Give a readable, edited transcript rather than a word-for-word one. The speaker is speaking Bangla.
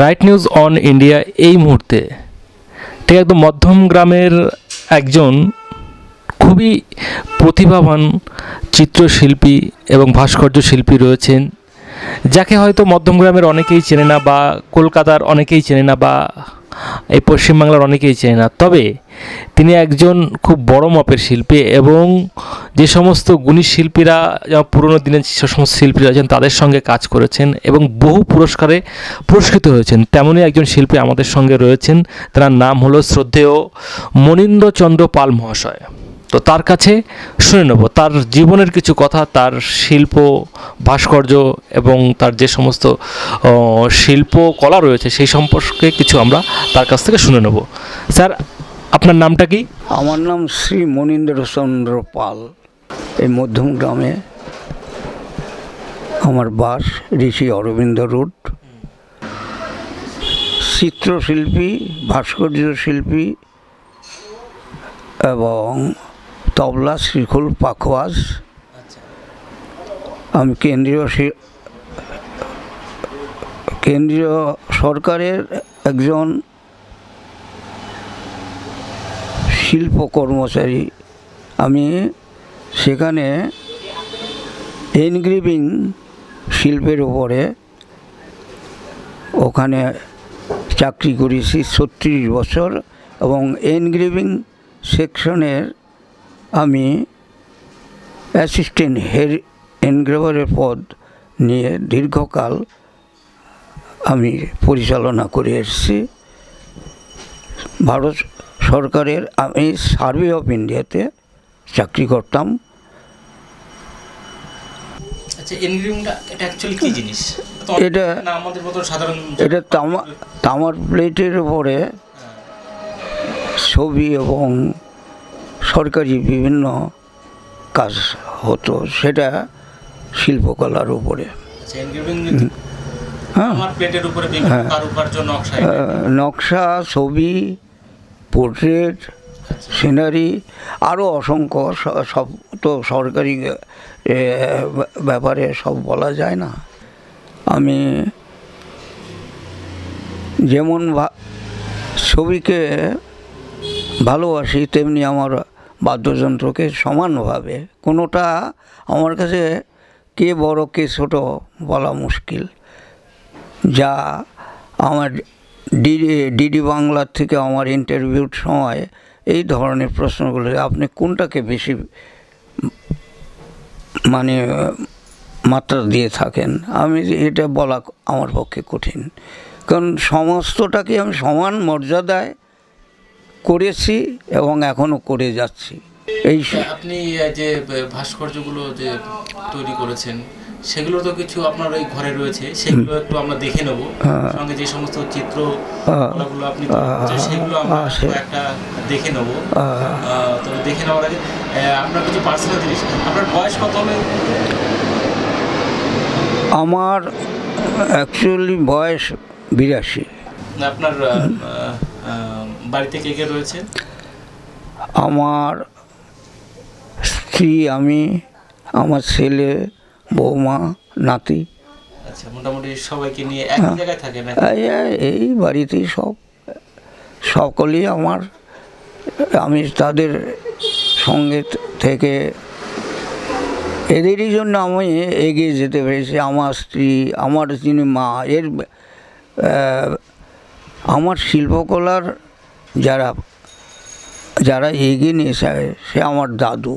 রাইট নিউজ অন ইন্ডিয়া এই মুহূর্তে ঠিক একদম মধ্যম গ্রামের একজন খুবই প্রতিভাবান চিত্রশিল্পী এবং ভাস্কর্য শিল্পী রয়েছেন, যাকে হয়তো মধ্যম গ্রামের অনেকেই চেনে না বা কলকাতার অনেকেই চেনে না বা এই পশ্চিমবাংলার অনেকেই চেনে না। তবে তিনি একজন খুব বড় মাপের শিল্পী এবং যে সমস্ত গুণী শিল্পীরা যেমন পুরোনো দিনের যে সমস্ত শিল্পীরা আছেন তাদের সঙ্গে কাজ করেছেন এবং বহু পুরস্কারে পুরস্কৃত হয়েছেন, তেমনই একজন শিল্পী আমাদের সঙ্গে রয়েছেন। তার নাম হলো শ্রদ্ধেয় মনীন্দ্রচন্দ্র পাল মহাশয়। তো তার কাছে শুনে নেব তার জীবনের কিছু কথা, তার শিল্প ভাস্কর্য এবং তার যে সমস্ত শিল্পকলা রয়েছে সেই সম্পর্কে কিছু আমরা তার কাছ থেকে শুনে নেব। স্যার, আপনার নামটা কি? আমার নাম শ্রী মনীন্দ্রচন্দ্র পাল। এই মধ্যম গ্রামে আমার বাস, ঋষি অরবিন্দ রোড। চিত্রশিল্পী, ভাস্কর্য শিল্পী এবং তবলা, শ্রীখোল, পাখোয়াজ। আমি কেন্দ্রীয় সরকারের একজন শিল্প কর্মচারী। আমি সেখানে এনগ্রেভিং শিল্পের উপরে ওখানে চাকরি করেছি 36 বছর এবং এনগ্রেভিং সেকশনের আমি অ্যাসিস্ট্যান্ট হেড এনগ্রেভারের পদ নিয়ে দীর্ঘকাল আমি পরিচালনা করে এসেছি। ভারত সরকারের আমি সার্ভে অফ ইন্ডিয়াতে চাকরি করতাম। আচ্ছা, এনগ্রেভিংটা এটা অ্যাকচুয়ালি কি জিনিস? এটা আমাদের মতো সাধারণ এটা তামার প্লেটের উপরে ছবি এবং সরকারি বিভিন্ন কাজ হতো, সেটা শিল্পকলার উপরে। আচ্ছা, এনগ্রেভিং আমার প্লেটের উপরে বিভিন্ন কারুকার্য নকশা, ছবি, পোর্ট্রেট, সিনারি, আরও অসংখ্য। সব তো সরকারি ব্যাপারে সব বলা যায় না। আমি যেমন ছবিকে ভালোবাসি তেমনি আমার বাদ্যযন্ত্রকে সমানভাবে। কোনোটা আমার কাছে কে বড় কে ছোট বলা মুশকিল। যা আমার ডিডি বাংলার থেকে আমার ইন্টারভিউর সময় এই ধরনের প্রশ্নগুলো, আপনি কোনটাকে বেশি মানে মাত্রা দিয়ে থাকেন, আমি এটা বলা আমার পক্ষে কঠিন। কারণ সমস্তটাকে আমি সমান মর্যাদায় করেছি এবং এখনও করে যাচ্ছি। এই আপনি যে ভাস্কর্যগুলো যে তৈরি করেছেন সেগুলো তো কিছু আপনার ওই ঘরে রয়েছে, সেগুলো একটু আমরা দেখে নেব। সঙ্গে যে সমস্ত চিত্রগুলো আপনি সেগুলো আমরা একটা দেখে নেব। তো দেখে নেওয়ার আগে আপনার কিছু পার্সোনাল জিনিস, আপনার বয়স কত হবে? আমার অ্যাকচুয়ালি বয়স 82। আপনার বাড়িতে কে কে রয়েছে? আমার স্ত্রী, আমি, আমার ছেলে, বৌমা, নাতি। আচ্ছা, মোটামুটি সবাইকে নিয়ে এক জায়গায় থাকে না? এই বাড়িতেই সকলেই আমার। আমি তাদের সঙ্গে থেকে এদেরই জন্য আমি এগিয়ে যেতে পেরেছি। আমার স্ত্রী, আমার যিনি মা, আমার শিল্পকলার যারা এগিয়ে নিয়েছে সে আমার দাদু।